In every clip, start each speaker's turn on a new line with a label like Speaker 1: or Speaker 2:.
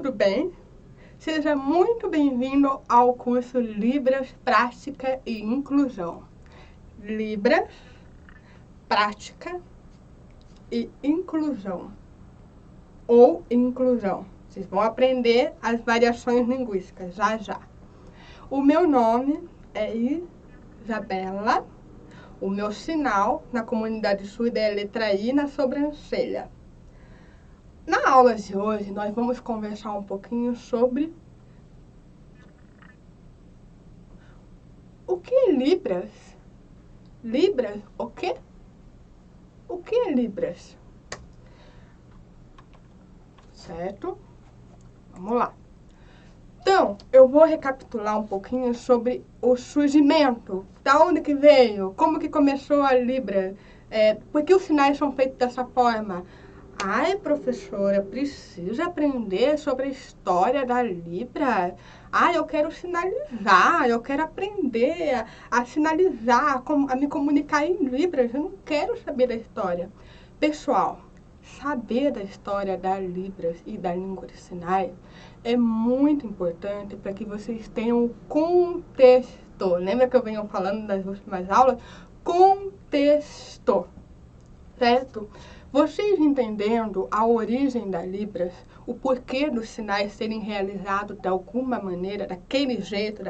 Speaker 1: tudo bem? Seja muito bem-vindo ao curso Libras, Prática e Inclusão. Libras, Prática e Inclusão. Ou Inclusão. Vocês vão aprender as variações linguísticas já já. O meu nome é Isabela. O meu sinal na comunidade surda é a letra I na sobrancelha. Na aula de hoje, nós vamos conversar um pouquinho sobre o que é Libras. Libras, o quê? O que é Libras? Certo? Vamos lá. Então, eu vou recapitular um pouquinho sobre o surgimento. Da onde que veio? Como que começou a Libra? Por que os sinais são feitos dessa forma? Ai, professora, preciso aprender sobre a história da Libra. Ai, eu quero sinalizar, eu quero aprender a sinalizar, a me comunicar em Libras. Eu não quero saber da história. Pessoal, saber da história da Libras e da língua de sinais é muito importante para que vocês tenham contexto. Lembra que eu venho falando nas últimas aulas? Contexto, certo? Vocês entendendo a origem da Libras, o porquê dos sinais serem realizados de alguma maneira, daquele jeito,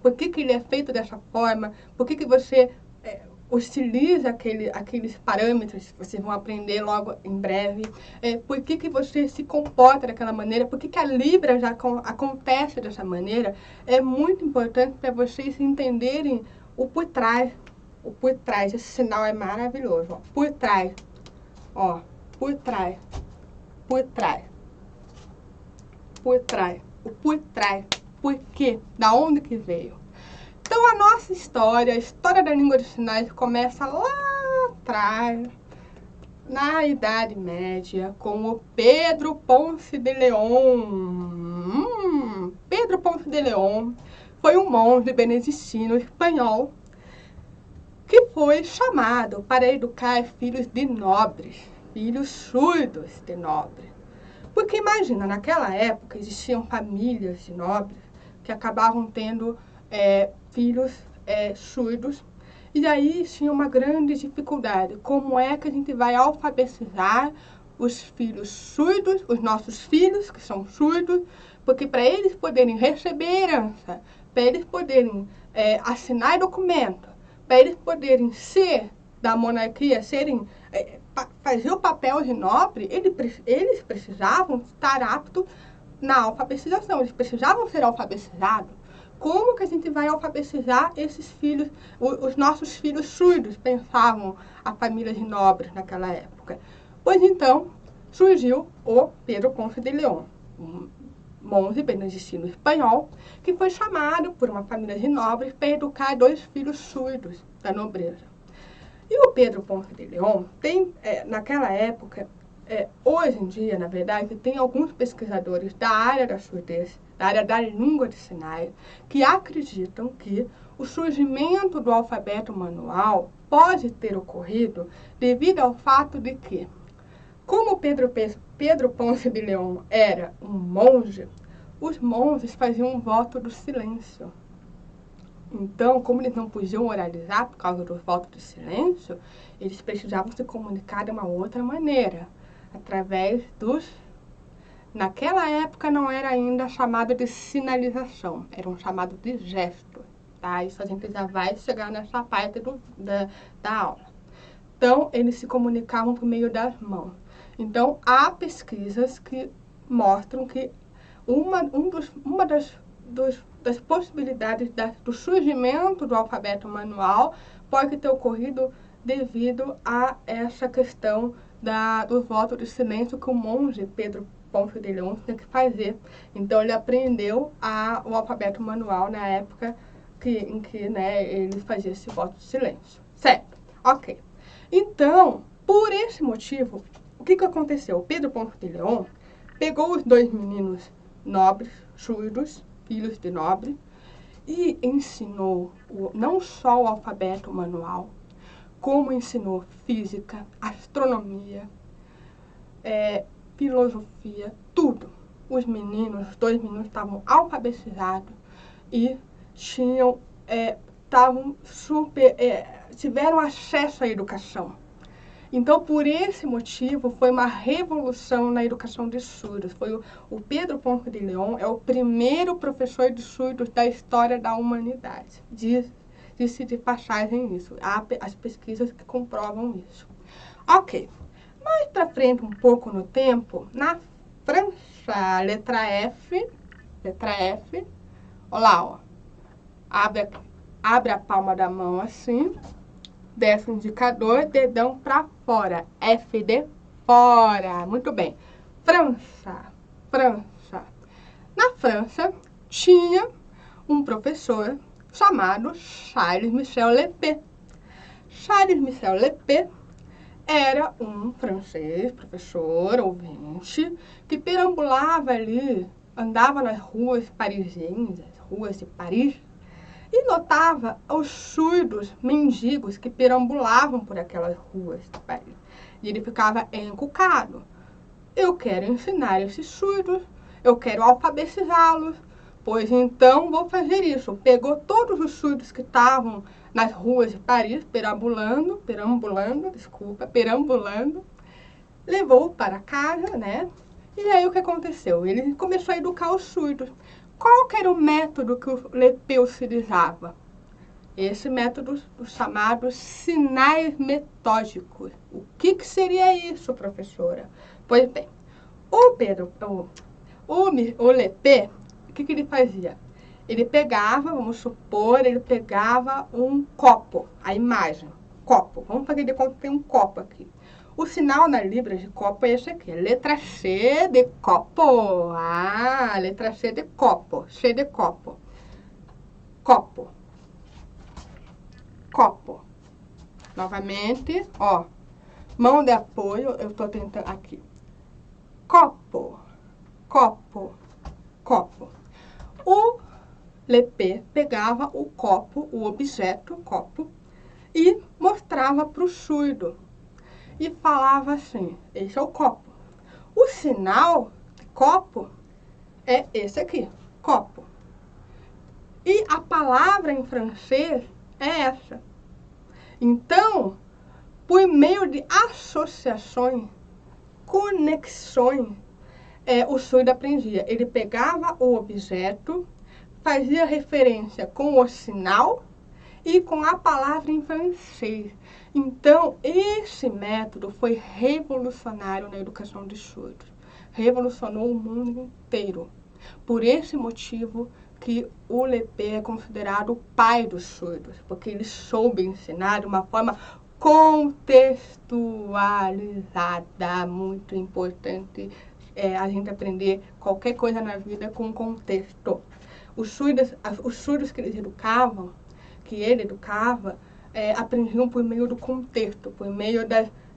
Speaker 1: por que ele é feito dessa forma, por que você utiliza aqueles parâmetros que vocês vão aprender logo em breve, por que você se comporta daquela maneira, por que a Libra já acontece dessa maneira, é muito importante para vocês entenderem o por trás. O por trás, esse sinal é maravilhoso, ó. Por trás, ó, por trás, por trás, por trás, o por trás, por quê, da onde que veio. Então a nossa história, a história da língua de sinais começa lá atrás, na Idade Média, com o Pedro Ponce de León. Pedro Ponce de León foi um monge beneditino espanhol que foi chamado para educar filhos de nobres, filhos surdos de nobres. Porque imagina, naquela época existiam famílias de nobres que acabavam tendo filhos surdos, e aí tinha uma grande dificuldade. Como é que a gente vai alfabetizar os filhos surdos, os nossos filhos que são surdos, porque para eles poderem receber herança, para eles poderem assinar documento, para eles poderem ser da monarquia, fazer o papel de nobre, eles precisavam estar aptos na alfabetização, eles precisavam ser alfabetizados. Como que a gente vai alfabetizar esses filhos, os nossos filhos surdos, pensavam a família de nobres naquela época? Pois então, surgiu o Pedro Ponce de León, um monge beneditino espanhol, que foi chamado por uma família de nobres para educar 2 filhos surdos da nobreza. E o Pedro Ponce de León tem, naquela época, hoje em dia, na verdade, tem alguns pesquisadores da área da surdez, da área da língua de sinais, que acreditam que o surgimento do alfabeto manual pode ter ocorrido devido ao fato de que, como Pedro Ponce de León era um monge, os monges faziam um voto do silêncio. Então, como eles não podiam oralizar por causa do voto de silêncio, eles precisavam se comunicar de uma outra maneira, através dos... Naquela época não era ainda chamado de sinalização, era um chamado de gesto, tá? Isso a gente já vai chegar nessa parte da aula. Então, eles se comunicavam por meio das mãos. Então, há pesquisas que mostram que uma das possibilidades do surgimento do alfabeto manual pode ter ocorrido devido a essa questão do voto de silêncio que o monge Pedro Ponce de León tinha que fazer. Então, ele aprendeu o alfabeto manual na época em que ele fazia esse voto de silêncio. Certo? Ok. Então, por esse motivo, o que aconteceu? O Pedro Ponce de León pegou os 2 meninos nobres, surdos, filhos de nobre, e ensinou não só o alfabeto manual, como ensinou física, astronomia, filosofia, tudo. Os dois meninos estavam alfabetizados e tiveram acesso à educação. Então, por esse motivo, foi uma revolução na educação de surdos. O Pedro Ponce de León é o primeiro professor de surdos da história da humanidade. Disse de passagem isso. Há as pesquisas que comprovam isso. Ok. Mais para frente, um pouco no tempo, na França, letra F, olha lá, ó. Abre a palma da mão assim. Desce o indicador, dedão para fora. F de fora. Muito bem. França. Na França, tinha um professor chamado Charles Michel Lepé. Charles Michel Lepé era um francês, professor, ouvinte, que perambulava ali, andava nas ruas parisienses, ruas de Paris, e notava os surdos mendigos que perambulavam por aquelas ruas de Paris. E ele ficava encucado. Eu quero ensinar esses surdos, eu quero alfabetizá-los, pois então vou fazer isso. Pegou todos os surdos que estavam nas ruas de Paris, perambulando, levou para casa, né? E aí o que aconteceu? Ele começou a educar os surdos. Qual que era o método que o Lepé utilizava? Esse método, os chamados sinais metódicos. O que seria isso, professora? Pois bem, o Lepé, o que ele fazia? Ele pegava, vamos supor, um copo, a imagem, copo. Vamos fazer de conta que tem um copo aqui. O sinal na Libras de copo é esse aqui, letra C de copo. Ah, letra C de copo, C de copo. Copo. Novamente, ó, mão de apoio, eu tô tentando aqui. Copo. O Lepé pegava o copo, o objeto, copo, e mostrava para o surdo. E falava assim, esse é o copo. O sinal de copo é esse aqui, copo. E a palavra em francês é essa. Então, por meio de associações, conexões, o surdo aprendia. Ele pegava o objeto, fazia referência com o sinal e com a palavra em francês. Então, esse método foi revolucionário na educação de surdos. Revolucionou o mundo inteiro. Por esse motivo que o Lepé é considerado o pai dos surdos, porque ele soube ensinar de uma forma contextualizada. Muito importante a gente aprender qualquer coisa na vida com contexto. Os surdos que ele educava, aprendiam por meio do contexto, por meio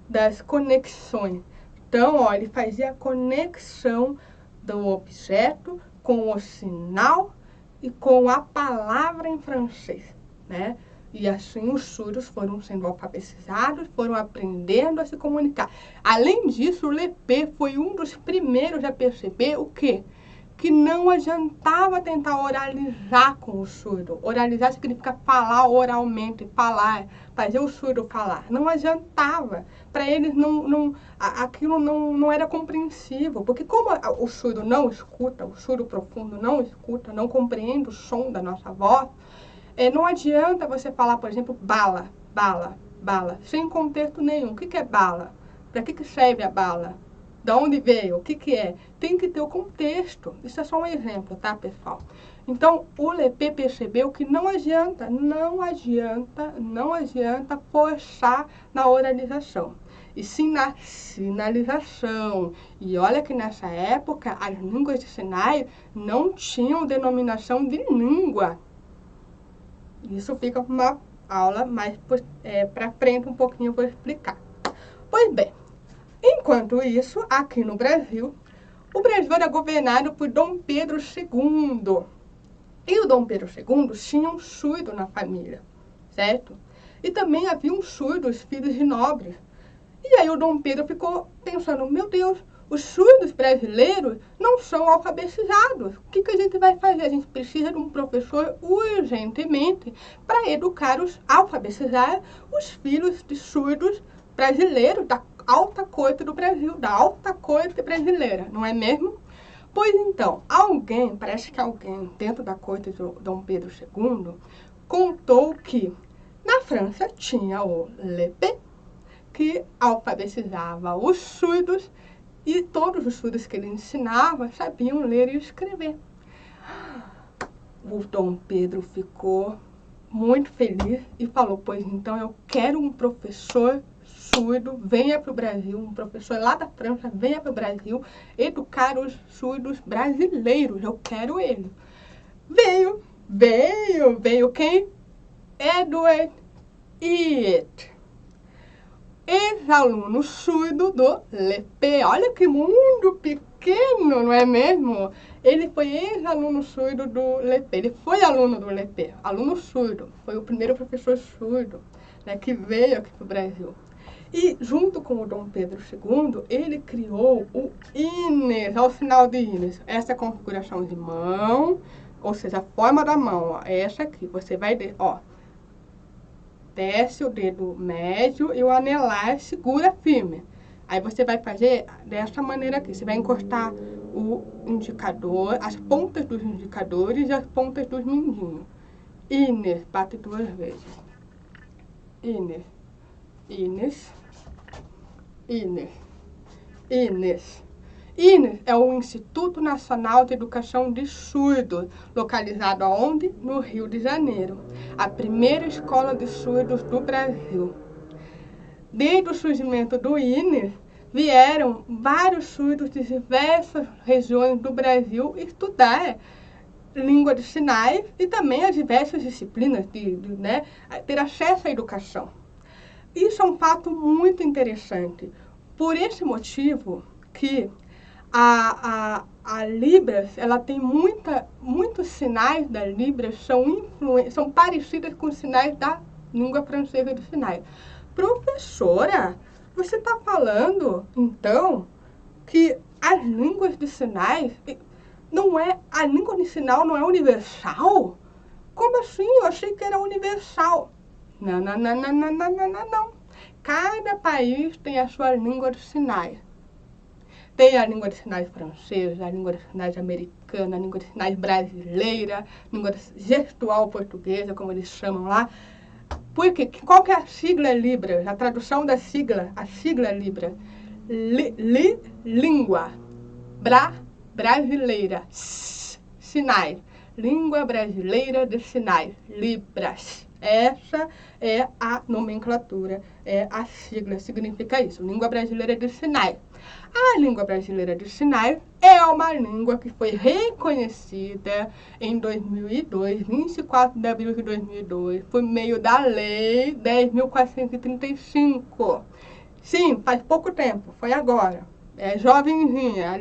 Speaker 1: das conexões. Então, ó, ele fazia a conexão do objeto com o sinal e com a palavra em francês, né? E assim os surdos foram sendo alfabetizados, foram aprendendo a se comunicar. Além disso, o Lepé foi um dos primeiros a perceber o quê? Que não adiantava tentar oralizar com o surdo. Oralizar significa falar oralmente, falar, fazer o surdo falar. Não adiantava. Para eles, aquilo não era compreensível. Porque como o surdo não escuta, o surdo profundo não escuta, não compreende o som da nossa voz, não adianta você falar, por exemplo, bala, sem contexto nenhum. O que é bala? Para que serve a bala? De onde veio? O que é? Tem que ter o contexto. Isso é só um exemplo, tá, pessoal? Então, o Lepé percebeu que não adianta forçar na oralização, e sim na sinalização. E olha que nessa época, as línguas de sinais não tinham denominação de língua. Isso fica uma aula mais para frente, um pouquinho eu vou explicar. Pois bem, enquanto isso, aqui no Brasil, o Brasil era governado por Dom Pedro II. E o Dom Pedro II tinha um surdo na família, certo? E também havia um surdo, os filhos de nobres. E aí o Dom Pedro ficou pensando, meu Deus, os surdos brasileiros não são alfabetizados. O que a gente vai fazer? A gente precisa de um professor urgentemente para educar alfabetizar os filhos de surdos brasileiros, da alta corte do Brasil, da alta corte brasileira, não é mesmo? Pois então, parece que alguém dentro da corte de Dom Pedro II contou que na França tinha o Lepé, que alfabetizava os surdos, e todos os surdos que ele ensinava sabiam ler e escrever. O Dom Pedro ficou muito feliz e falou, pois então eu quero um professor surdo, venha para o Brasil, um professor lá da França, venha para o Brasil educar os surdos brasileiros, eu quero ele. Veio quem? Edward Heath, ex-aluno surdo do Lepé. Olha que mundo pequeno, não é mesmo? Ele foi ex-aluno surdo do Lepé. Ele foi aluno do Lepé, aluno surdo. Foi o primeiro professor surdo, né, que veio aqui para o Brasil. E junto com o Dom Pedro II, ele criou o Inês, ao sinal de Inês. Essa é a configuração de mão, ou seja, a forma da mão, ó, essa aqui. Você vai, ó, desce o dedo médio e o anelar segura firme. Aí você vai fazer dessa maneira aqui. Você vai encostar o indicador, as pontas dos indicadores e as pontas dos mindinhos. Inês, bate 2 vezes. Inês, Inês, Inês, Inês. Inês é o Instituto Nacional de Educação de Surdos, localizado aonde? No Rio de Janeiro, a primeira escola de surdos do Brasil. Desde o surgimento do Inês, vieram vários surdos de diversas regiões do Brasil estudar língua de sinais e também as diversas disciplinas, né, ter acesso à educação. Isso é um fato muito interessante. Por esse motivo que a Libras, ela tem muitos sinais da Libras são parecidas com os sinais da língua francesa de sinais. Professora, você está falando, então, que as línguas de sinais a língua de sinal não é universal? Como assim? Eu achei que era universal. Não. Cada país tem a sua língua de sinais. Tem a língua de sinais francesa, a língua de sinais americana, a língua de sinais brasileira, a língua gestual portuguesa, como eles chamam lá. Porque qual que é a sigla Libras? A tradução da sigla, a sigla Libras. Língua brasileira. Sinais. Língua brasileira de sinais. Libras. Essa é a nomenclatura, é a sigla, significa isso. Língua brasileira de sinais. A língua brasileira de sinais é uma língua que foi reconhecida em 2002, 24 de abril de 2002, por meio da Lei 10.435. Sim, faz pouco tempo, foi agora. É jovenzinha,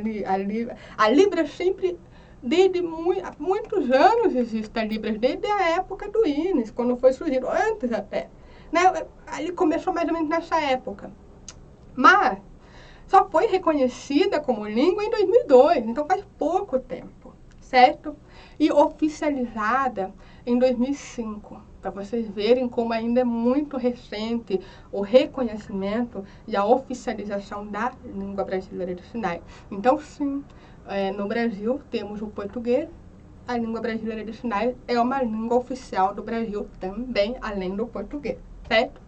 Speaker 1: a Libras sempre, desde muitos anos existe a Libras, desde a época do Inês, quando foi surgido, antes até. Né? Ele começou mais ou menos nessa época. Mas só foi reconhecida como língua em 2002, então faz pouco tempo, certo? E oficializada em 2005, para vocês verem como ainda é muito recente o reconhecimento e a oficialização da língua brasileira de sinais. Então, sim, no Brasil temos o português, a língua brasileira de sinais é uma língua oficial do Brasil também, além do português, certo?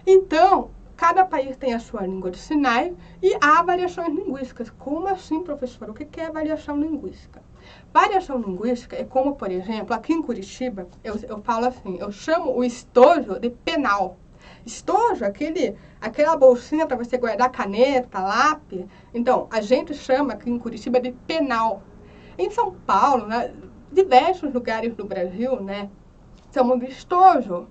Speaker 1: Então, cada país tem a sua língua de sinais e há variações linguísticas. Como assim, professor? O que é variação linguística? Variação linguística é como, por exemplo, aqui em Curitiba, eu falo assim, eu chamo o estojo de penal. Estojo, aquela bolsinha para você guardar caneta, lápis. Então, a gente chama aqui em Curitiba de penal. Em São Paulo, né, diversos lugares do Brasil, né, chamam de estojo.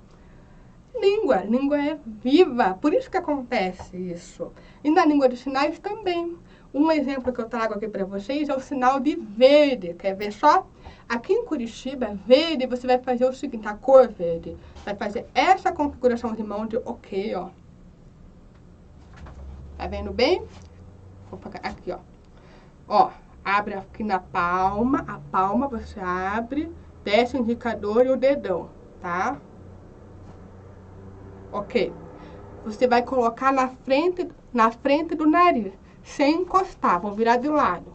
Speaker 1: Língua é viva, por isso que acontece isso. E na língua de sinais também. Um exemplo que eu trago aqui para vocês é o sinal de verde. Quer ver só? Aqui em Curitiba, verde, você vai fazer o seguinte, a cor verde. Vai fazer essa configuração de mão de ok, ó. Tá vendo bem? Aqui, ó. Ó, abre aqui na palma, a palma você abre, desce o indicador e o dedão, tá? Ok. Você vai colocar na frente do nariz, sem encostar, vou virar de lado.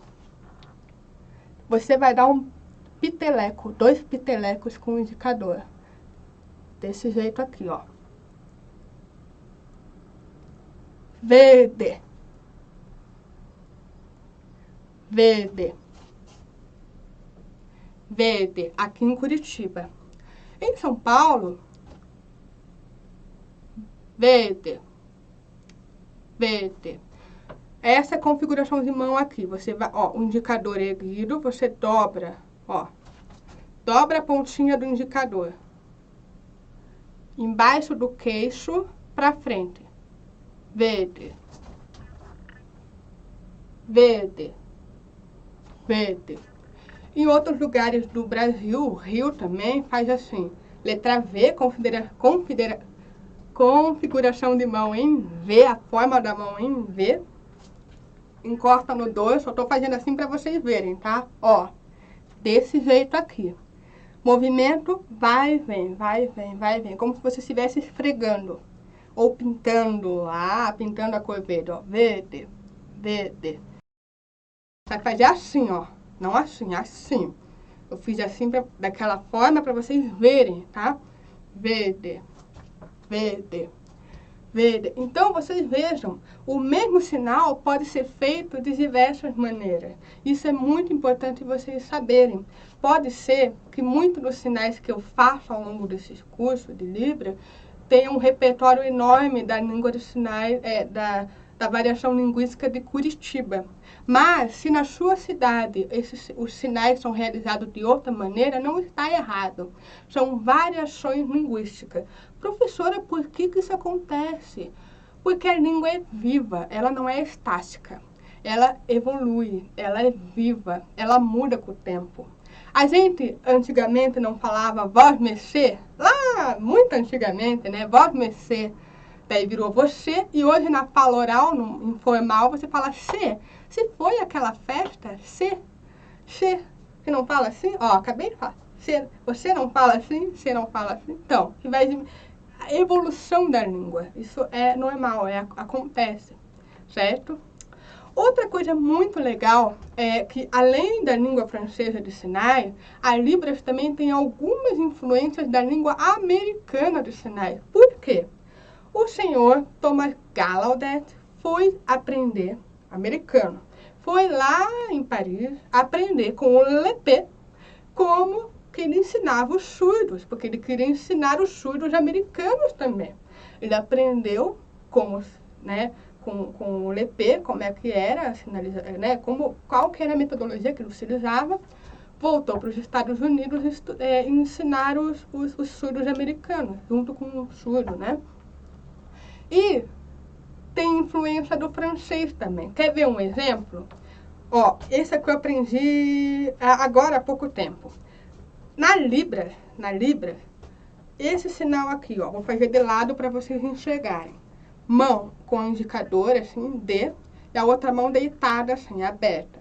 Speaker 1: Você vai dar um piteleco, 2 pitelecos com o indicador. Desse jeito aqui, ó. Verde. Verde. Verde, aqui em Curitiba. Em São Paulo, verde. Verde. Essa é a configuração de mão aqui. Você vai, ó, o indicador erguido, você dobra, ó. Dobra a pontinha do indicador. Embaixo do queixo, pra frente. Verde. Verde. Verde. Em outros lugares do Brasil, o Rio também faz assim. Letra V, configuração de mão em V, a forma da mão em V. Encosta no 2, só tô fazendo assim para vocês verem, tá? Ó, desse jeito aqui. Movimento vai e vem, vai e vem, vai e vem. Como se você estivesse esfregando. Ou pintando, pintando a cor verde, ó. Verde, verde. Vai fazer assim, ó. Não assim, assim. Eu fiz assim daquela forma para vocês verem, tá? Verde, verde, verde. Então, vocês vejam, o mesmo sinal pode ser feito de diversas maneiras. Isso é muito importante vocês saberem. Pode ser que muitos dos sinais que eu faço ao longo desses cursos de Libra tenham um repertório enorme da língua de sinais, da variação linguística de Curitiba. Mas, se na sua cidade os sinais são realizados de outra maneira, não está errado. São variações linguísticas. Professora, por que isso acontece? Porque a língua é viva, ela não é estática. Ela evolui, ela é viva, ela muda com o tempo. A gente, antigamente, não falava voz mercê, lá, muito antigamente, né? Voz mercê. Daí virou você, e hoje na fala oral, no informal, você fala se. Se foi aquela festa, se. Você não fala assim? Ó, acabei de falar. Você não fala assim? Você não fala assim? Então, que vai a evolução da língua. Isso é normal, acontece, certo? Outra coisa muito legal é que, além da língua francesa de sinais, a Libras também tem algumas influências da língua americana de sinais. Por quê? O senhor Thomas Gallaudet foi aprender, americano, foi lá em Paris aprender com o Lepé como que ele ensinava os surdos, porque ele queria ensinar os surdos americanos também. Ele aprendeu como, né, com o Lepé, como é que era, né, qual que era a metodologia que ele utilizava, voltou para os Estados Unidos ensinar os surdos americanos, junto com o surdo, né? E tem influência do francês também. Quer ver um exemplo? Ó, esse aqui eu aprendi agora há pouco tempo. Na Libra, esse sinal aqui, ó, vou fazer de lado para vocês enxergarem. Mão com o indicador, assim, D, e a outra mão deitada, assim, aberta.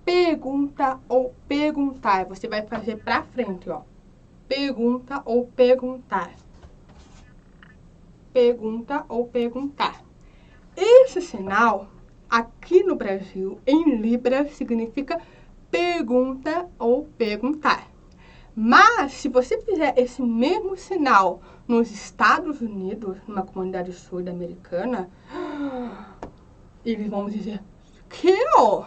Speaker 1: Pergunta ou perguntar. Você vai fazer para frente, ó. Pergunta ou perguntar. Pergunta ou perguntar. Esse sinal, aqui no Brasil, em Libra, significa pergunta ou perguntar. Mas, se você fizer esse mesmo sinal nos Estados Unidos, numa comunidade surda americana, eles vão dizer, kill,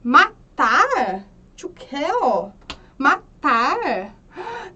Speaker 1: matar, to kill, matar.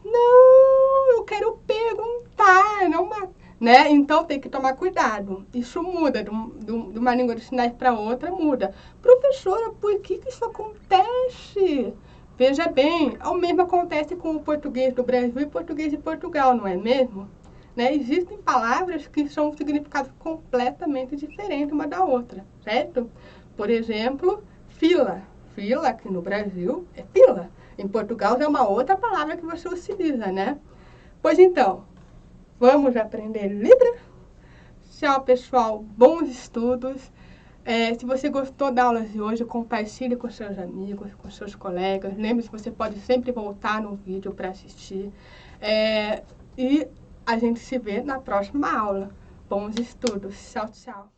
Speaker 1: Não, eu quero perguntar, não matar. Né? Então tem que tomar cuidado. Isso muda, de uma língua de sinais para outra muda. Professora, por que isso acontece? Veja bem, o mesmo acontece com o português do Brasil e o português de Portugal, não é mesmo? Né? Existem palavras que são significados completamente diferentes uma da outra, certo? Por exemplo, fila. Fila, aqui no Brasil, é fila. Em Portugal é uma outra palavra que você utiliza, né? Pois então, vamos aprender Libra? Tchau, pessoal. Bons estudos. Se você gostou da aula de hoje, compartilhe com seus amigos, com seus colegas. Lembre-se que você pode sempre voltar no vídeo para assistir. E a gente se vê na próxima aula. Bons estudos. Tchau, tchau.